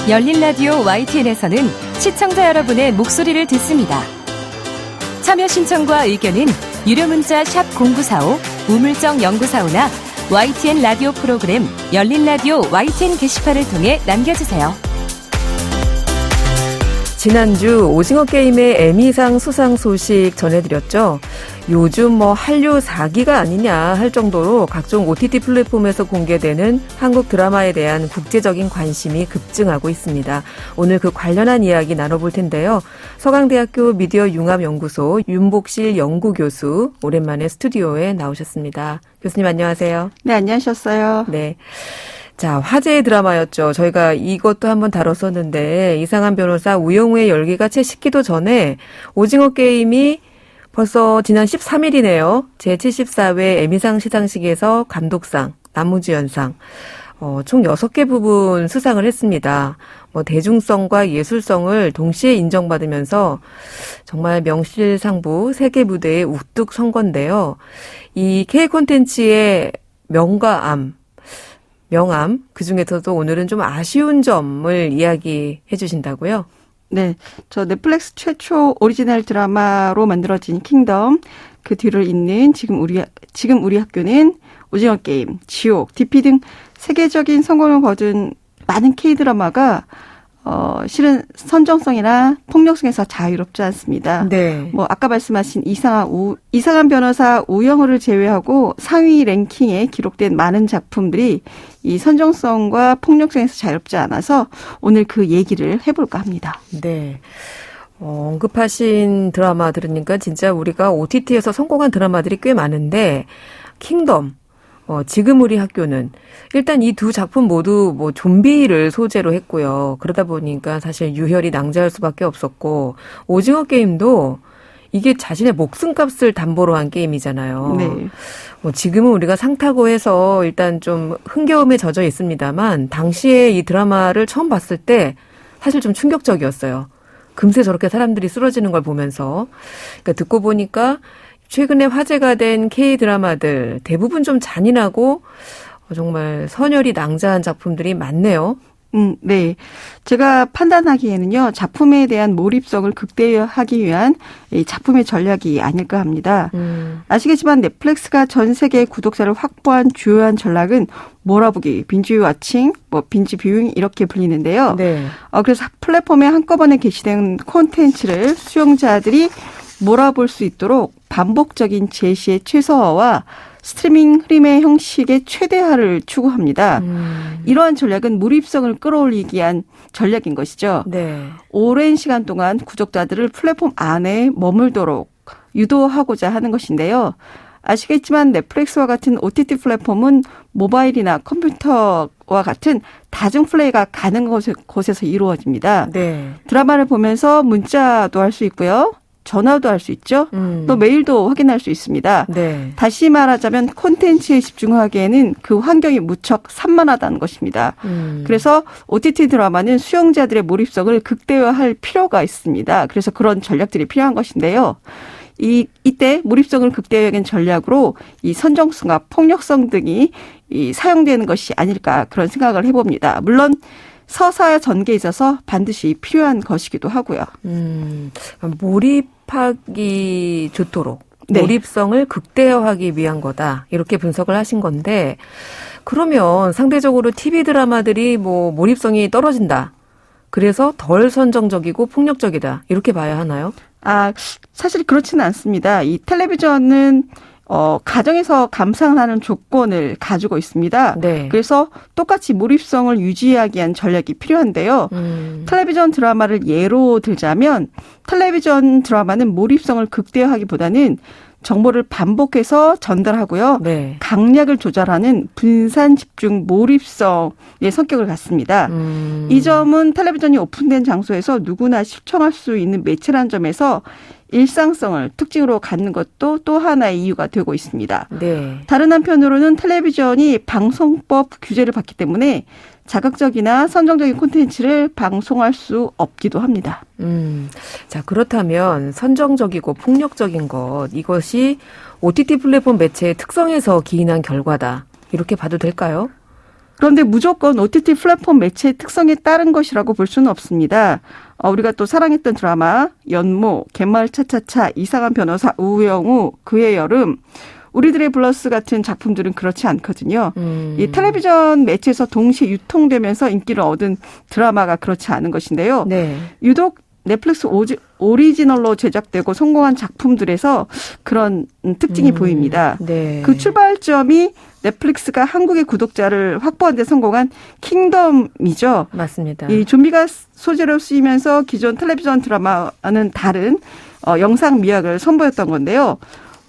열린 라디오 YTN에서는 시청자 여러분의 목소리를 듣습니다. 참여 신청과 의견은 유료 문자 샵 0945, 우물정 0945나 YTN 라디오 프로그램 열린 라디오 YTN 게시판을 통해 남겨주세요. 지난주 오징어 게임의 에미상 수상 소식 전해드렸죠. 요즘 한류 사기가 아니냐 할 정도로 각종 OTT 플랫폼에서 공개되는 한국 드라마에 대한 국제적인 관심이 급증하고 있습니다. 오늘 그 관련한 이야기 나눠볼 텐데요. 서강대학교 미디어 융합연구소 윤복실 연구교수 오랜만에 스튜디오에 나오셨습니다. 교수님 안녕하세요. 네, 안녕하셨어요. 네. 자, 화제의 드라마였죠. 저희가 이것도 한번 다뤘었는데 이상한 변호사 우영우의 열기가 채 식기도 전에 오징어 게임이 벌써 지난 13일이네요. 제74회 에미상 시상식에서 감독상, 남우주연상 총 6개 부분 수상을 했습니다. 대중성과 예술성을 동시에 인정받으면서 정말 명실상부 세계 무대에 우뚝 선 건데요. 이 K콘텐츠의 명암, 그중에서도 오늘은 좀 아쉬운 점을 이야기해 주신다고요? 네, 저 넷플릭스 최초 오리지널 드라마로 만들어진 킹덤, 그 뒤를 잇는 지금 우리 학교는 오징어 게임, 지옥, DP 등 세계적인 성공을 거둔 많은 K드라마가 실은 선정성이나 폭력성에서 자유롭지 않습니다. 네. 아까 말씀하신 이상한 변호사 우영우를 제외하고 상위 랭킹에 기록된 많은 작품들이 이 선정성과 폭력성에서 자유롭지 않아서 오늘 그 얘기를 해볼까 합니다. 네. 언급하신 드라마 들으니까 진짜 우리가 OTT에서 성공한 드라마들이 꽤 많은데 킹덤, 지금 우리 학교는 일단 이 두 작품 모두 좀비를 소재로 했고요. 그러다 보니까 사실 유혈이 낭자할 수밖에 없었고 오징어 게임도 이게 자신의 목숨값을 담보로 한 게임이잖아요. 네. 지금은 우리가 상타고 해서 일단 좀 흥겨움에 젖어 있습니다만 당시에 이 드라마를 처음 봤을 때 사실 좀 충격적이었어요. 금세 저렇게 사람들이 쓰러지는 걸 보면서. 그러니까 듣고 보니까 최근에 화제가 된 K드라마들 대부분 좀 잔인하고 정말 선혈이 낭자한 작품들이 많네요. 네. 제가 판단하기에는요, 작품에 대한 몰입성을 극대화하기 위한 이 작품의 전략이 아닐까 합니다. 아시겠지만 넷플릭스가 전 세계 구독자를 확보한 주요한 전략은 몰아보기, 빈지 워칭, 빈지 뷰잉 이렇게 불리는데요. 네. 그래서 플랫폼에 한꺼번에 게시된 콘텐츠를 수용자들이 몰아볼 수 있도록 반복적인 제시의 최소화와 스트리밍 흐름의 형식의 최대화를 추구합니다. 이러한 전략은 몰입성을 끌어올리기 위한 전략인 것이죠. 네. 오랜 시간 동안 구독자들을 플랫폼 안에 머물도록 유도하고자 하는 것인데요. 아시겠지만 넷플릭스와 같은 OTT 플랫폼은 모바일이나 컴퓨터와 같은 다중 플레이가 가능한 곳에서 이루어집니다. 네. 드라마를 보면서 문자도 할 수 있고요. 전화도 할 수 있죠. 또 메일도 확인할 수 있습니다. 네. 다시 말하자면 콘텐츠에 집중하기에는 그 환경이 무척 산만하다는 것입니다. 그래서 OTT 드라마는 수용자들의 몰입성을 극대화할 필요가 있습니다. 그래서 그런 전략들이 필요한 것인데요. 이때 몰입성을 극대화하는 전략으로 이 선정성과 폭력성 등이 사용되는 것이 아닐까 그런 생각을 해봅니다. 물론 서사의 전개에 있어서 반드시 필요한 것이기도 하고요. 몰입하기 좋도록 네. 몰입성을 극대화하기 위한 거다. 이렇게 분석을 하신 건데 그러면 상대적으로 TV 드라마들이 몰입성이 떨어진다. 그래서 덜 선정적이고 폭력적이다. 이렇게 봐야 하나요? 사실 그렇지는 않습니다. 이 텔레비전은 가정에서 감상하는 조건을 가지고 있습니다. 네. 그래서 똑같이 몰입성을 유지하기 위한 전략이 필요한데요. 텔레비전 드라마를 예로 들자면 텔레비전 드라마는 몰입성을 극대화하기보다는 정보를 반복해서 전달하고요. 네. 강약을 조절하는 분산 집중 몰입성의 성격을 갖습니다. 이 점은 텔레비전이 오픈된 장소에서 누구나 시청할 수 있는 매체라는 점에서 일상성을 특징으로 갖는 것도 또 하나의 이유가 되고 있습니다. 네. 다른 한편으로는 텔레비전이 방송법 규제를 받기 때문에 자극적이나 선정적인 콘텐츠를 방송할 수 없기도 합니다. 자, 그렇다면 선정적이고 폭력적인 것, 이것이 OTT 플랫폼 매체의 특성에서 기인한 결과다. 이렇게 봐도 될까요? 그런데 무조건 OTT 플랫폼 매체의 특성에 따른 것이라고 볼 수는 없습니다. 우리가 또 사랑했던 드라마 연모, 갯마을 차차차, 이상한 변호사, 우영우, 그의 여름, 우리들의 블러스 같은 작품들은 그렇지 않거든요. 이 텔레비전 매체에서 동시에 유통되면서 인기를 얻은 드라마가 그렇지 않은 것인데요. 네. 유독 넷플릭스 오리지널로 제작되고 성공한 작품들에서 그런 특징이 보입니다. 네. 그 출발점이 넷플릭스가 한국의 구독자를 확보하는 데 성공한 킹덤이죠. 맞습니다. 이 좀비가 소재로 쓰이면서 기존 텔레비전 드라마와는 다른 영상 미학을 선보였던 건데요.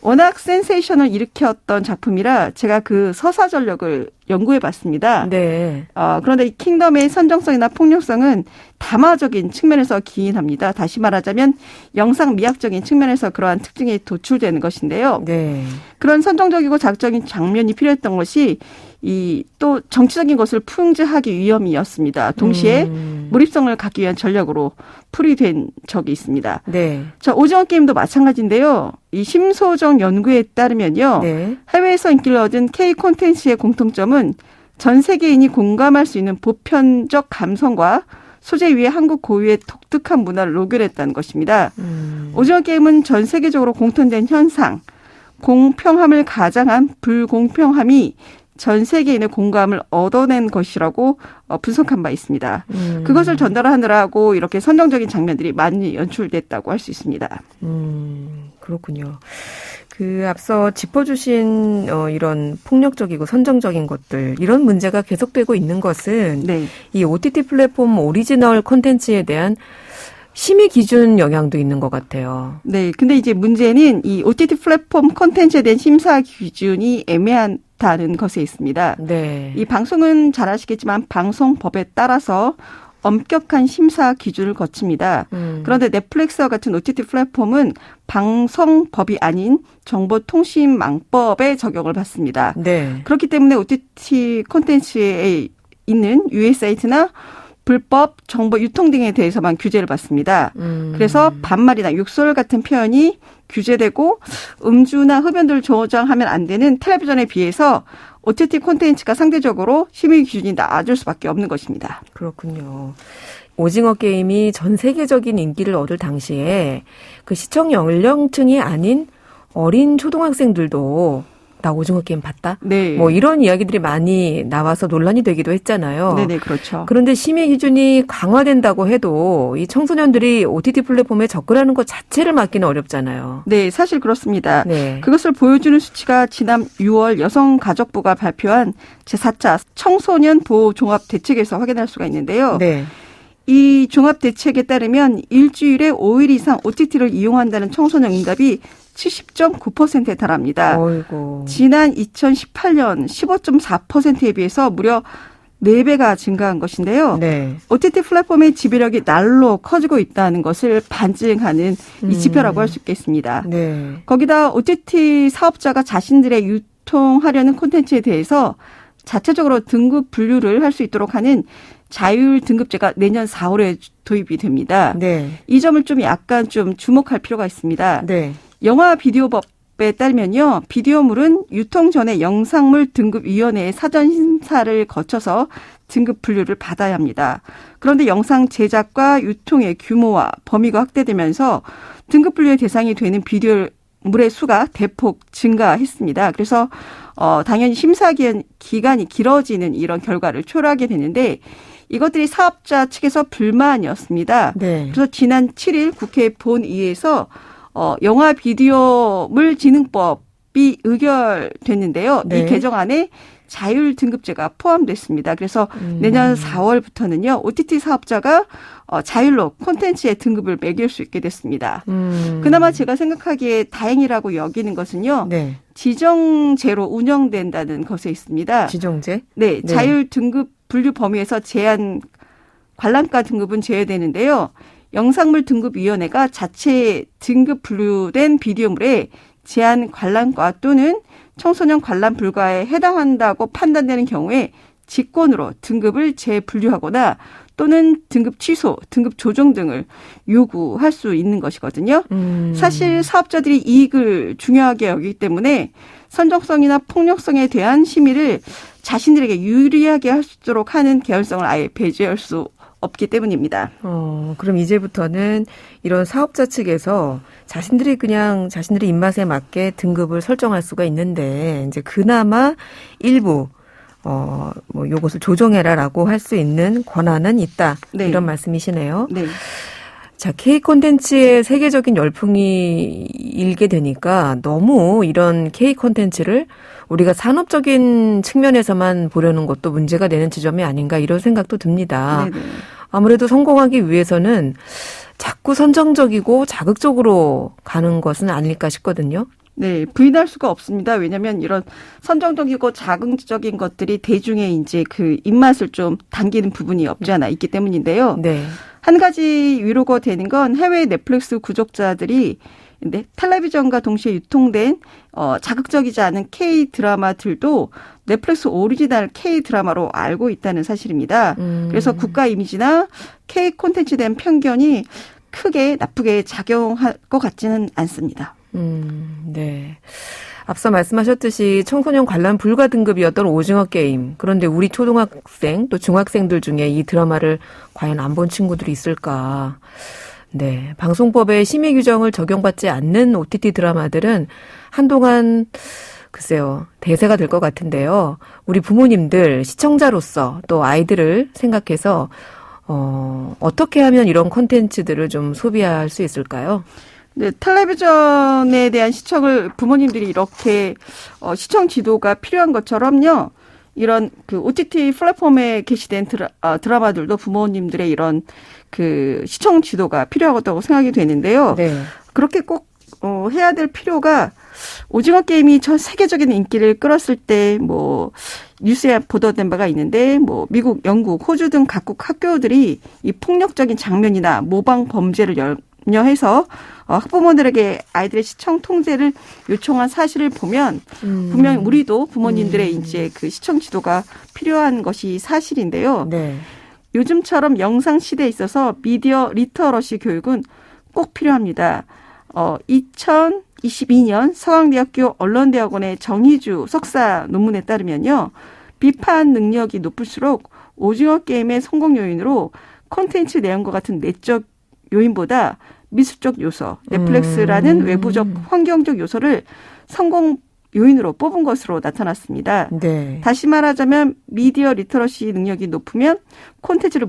워낙 센세이션을 일으켰던 작품이라 제가 그 서사 전력을 연구해 봤습니다. 네. 그런데 이 킹덤의 선정성이나 폭력성은 담화적인 측면에서 기인합니다. 다시 말하자면 영상 미학적인 측면에서 그러한 특징이 도출되는 것인데요. 네. 그런 선정적이고 자극적인 장면이 필요했던 것이 이 또 정치적인 것을 풍자하기 위함이었습니다. 동시에 몰입성을 갖기 위한 전략으로 풀이된 적이 있습니다. 네. 자, 오징어 게임도 마찬가지인데요. 이 심소정 연구에 따르면요. 네. 해외에서 인기를 얻은 K 콘텐츠의 공통점은 전 세계인이 공감할 수 있는 보편적 감성과 소재 위에 한국 고유의 독특한 문화를 녹여냈다는 것입니다. 오징어 게임은 전 세계적으로 공통된 현상, 공평함을 가장한 불공평함이 전 세계인의 공감을 얻어낸 것이라고 분석한 바 있습니다. 그것을 전달하느라고 이렇게 선정적인 장면들이 많이 연출됐다고 할 수 있습니다. 그렇군요. 그 앞서 짚어주신 이런 폭력적이고 선정적인 것들, 이런 문제가 계속되고 있는 것은 네. 이 OTT 플랫폼 오리지널 콘텐츠에 대한 심의 기준 영향도 있는 것 같아요. 네. 근데 이제 문제는 이 OTT 플랫폼 콘텐츠에 대한 심사 기준이 애매하다는 것에 있습니다. 네. 이 방송은 잘 아시겠지만 방송법에 따라서 엄격한 심사 기준을 거칩니다. 그런데 넷플릭스와 같은 OTT 플랫폼은 방송법이 아닌 정보통신망법에 적용을 받습니다. 네. 그렇기 때문에 OTT 콘텐츠에 있는 유해 사이트나 불법 정보 유통 등에 대해서만 규제를 받습니다. 그래서 반말이나 욕설 같은 표현이 규제되고 음주나 흡연들을 조장하면 안 되는 텔레비전에 비해서 OTT 콘텐츠가 상대적으로 심의 기준이 낮을 수밖에 없는 것입니다. 그렇군요. 오징어 게임이 전 세계적인 인기를 얻을 당시에 그 시청 연령층이 아닌 어린 초등학생들도 나 오징어 게임 봤다? 네. 뭐 이런 이야기들이 많이 나와서 논란이 되기도 했잖아요. 네네, 그렇죠. 그런데 심의 기준이 강화된다고 해도 이 청소년들이 OTT 플랫폼에 접근하는 것 자체를 막기는 어렵잖아요. 네, 사실 그렇습니다. 네. 그것을 보여주는 수치가 지난 6월 여성가족부가 발표한 제4차 청소년 보호 종합대책에서 확인할 수가 있는데요. 네. 이 종합대책에 따르면 일주일에 5일 이상 OTT를 이용한다는 청소년 응답이 70.9%에 달합니다. 어이고. 지난 2018년 15.4%에 비해서 무려 4배가 증가한 것인데요. 네. OTT 플랫폼의 지배력이 날로 커지고 있다는 것을 반증하는 이 지표라고 할 수 있겠습니다. 네. 거기다 OTT 사업자가 자신들의 유통하려는 콘텐츠에 대해서 자체적으로 등급 분류를 할 수 있도록 하는 자율 등급제가 내년 4월에 도입이 됩니다. 네. 이 점을 좀 약간 좀 주목할 필요가 있습니다. 네. 영화 비디오법에 따르면요. 비디오물은 유통 전에 영상물 등급위원회의 사전 심사를 거쳐서 등급 분류를 받아야 합니다. 그런데 영상 제작과 유통의 규모와 범위가 확대되면서 등급 분류의 대상이 되는 비디오물의 수가 대폭 증가했습니다. 그래서 당연히 심사 기간이 길어지는 이런 결과를 초래하게 되는데 이것들이 사업자 측에서 불만이었습니다. 네. 그래서 지난 7일 국회 본회의에서 영화 비디오물 진흥법이 의결됐는데요. 네. 이 개정안에 자율 등급제가 포함됐습니다. 그래서 내년 4월부터는요. OTT 사업자가 자율로 콘텐츠의 등급을 매길 수 있게 됐습니다. 그나마 제가 생각하기에 다행이라고 여기는 것은요. 네. 지정제로 운영된다는 것에 있습니다. 지정제? 네. 자율 등급 분류 범위에서 제한 관람가 등급은 제외되는데요. 영상물 등급위원회가 자체 등급 분류된 비디오물에 제한 관람가 또는 청소년 관람 불가에 해당한다고 판단되는 경우에 직권으로 등급을 재분류하거나 또는 등급 취소, 등급 조정 등을 요구할 수 있는 것이거든요. 사실 사업자들이 이익을 중요하게 여기기 때문에 선정성이나 폭력성에 대한 심의를 자신들에게 유리하게 할 수 있도록 하는 개연성을 아예 배제할 수 없기 때문입니다. 그럼 이제부터는 이런 사업자 측에서 자신들이 그냥 자신들의 입맛에 맞게 등급을 설정할 수가 있는데 이제 그나마 일부 뭐 요것을 조정해라라고 할 수 있는 권한은 있다. 네. 이런 말씀이시네요. 네. 자, K 콘텐츠의 세계적인 열풍이 일게 되니까 너무 이런 K 콘텐츠를 우리가 산업적인 측면에서만 보려는 것도 문제가 되는 지점이 아닌가 이런 생각도 듭니다. 네네. 아무래도 성공하기 위해서는 자꾸 선정적이고 자극적으로 가는 것은 아닐까 싶거든요. 네, 부인할 수가 없습니다. 왜냐하면 이런 선정적이고 자극적인 것들이 대중의 이제 그 입맛을 좀 당기는 부분이 없지 않아 있기 때문인데요. 네. 한 가지 위로가 되는 건 해외 넷플릭스 구독자들이 근데 텔레비전과 동시에 유통된 자극적이지 않은 K 드라마들도 넷플릭스 오리지널 K 드라마로 알고 있다는 사실입니다. 그래서 국가 이미지나 K 콘텐츠에 대한 편견이 크게 나쁘게 작용할 것 같지는 않습니다. 네. 앞서 말씀하셨듯이 청소년 관람 불가 등급이었던 오징어 게임. 그런데 우리 초등학생 또 중학생들 중에 이 드라마를 과연 안 본 친구들이 있을까? 네. 방송법의 심의 규정을 적용받지 않는 OTT 드라마들은 한동안 글쎄요. 대세가 될 것 같은데요. 우리 부모님들, 시청자로서 또 아이들을 생각해서 어떻게 하면 이런 콘텐츠들을 좀 소비할 수 있을까요? 네, 텔레비전에 대한 시청을 부모님들이 이렇게 시청 지도가 필요한 것처럼요. 이런 그 OTT 플랫폼에 게시된 드라마들도 부모님들의 이런 그 시청 지도가 필요하다고 생각이 되는데요. 네. 그렇게 꼭 해야 될 필요가 오징어 게임이 전 세계적인 인기를 끌었을 때 뭐 뉴스에 보도된 바가 있는데 뭐 미국, 영국, 호주 등 각국 학교들이 이 폭력적인 장면이나 모방 범죄를 염려해서 학부모들에게 아이들의 시청 통제를 요청한 사실을 보면 분명 우리도 부모님들의 이제 그 시청 지도가 필요한 것이 사실인데요. 네. 요즘처럼 영상 시대에 있어서 미디어 리터러시 교육은 꼭 필요합니다. 2022년 서강대학교 언론대학원의 정희주 석사 논문에 따르면요. 비판 능력이 높을수록 오징어 게임의 성공 요인으로 콘텐츠 내용과 같은 내적 요인보다 미술적 요소, 넷플릭스라는 외부적 환경적 요소를 성공 요인으로 뽑은 것으로 나타났습니다. 네. 다시 말하자면 미디어 리터러시 능력이 높으면 콘텐츠를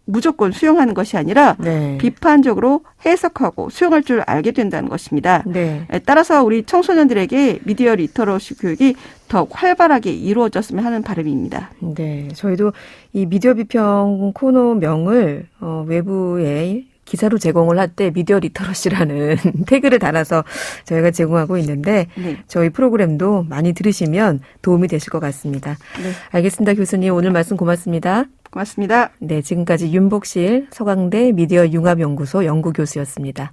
무조건 수용하는 것이 아니라 네. 비판적으로 해석하고 수용할 줄 알게 된다는 것입니다. 네. 따라서 우리 청소년들에게 미디어 리터러시 교육이 더 활발하게 이루어졌으면 하는 바람입니다. 네. 저희도 이 미디어 비평 코너명을 외부에 기사로 제공을 할 때 미디어 리터러시라는 태그를 달아서 저희가 제공하고 있는데 네. 저희 프로그램도 많이 들으시면 도움이 되실 것 같습니다. 네. 알겠습니다. 교수님 오늘 말씀 고맙습니다. 고맙습니다. 네, 지금까지 윤복실 서강대 미디어 융합연구소 연구교수였습니다.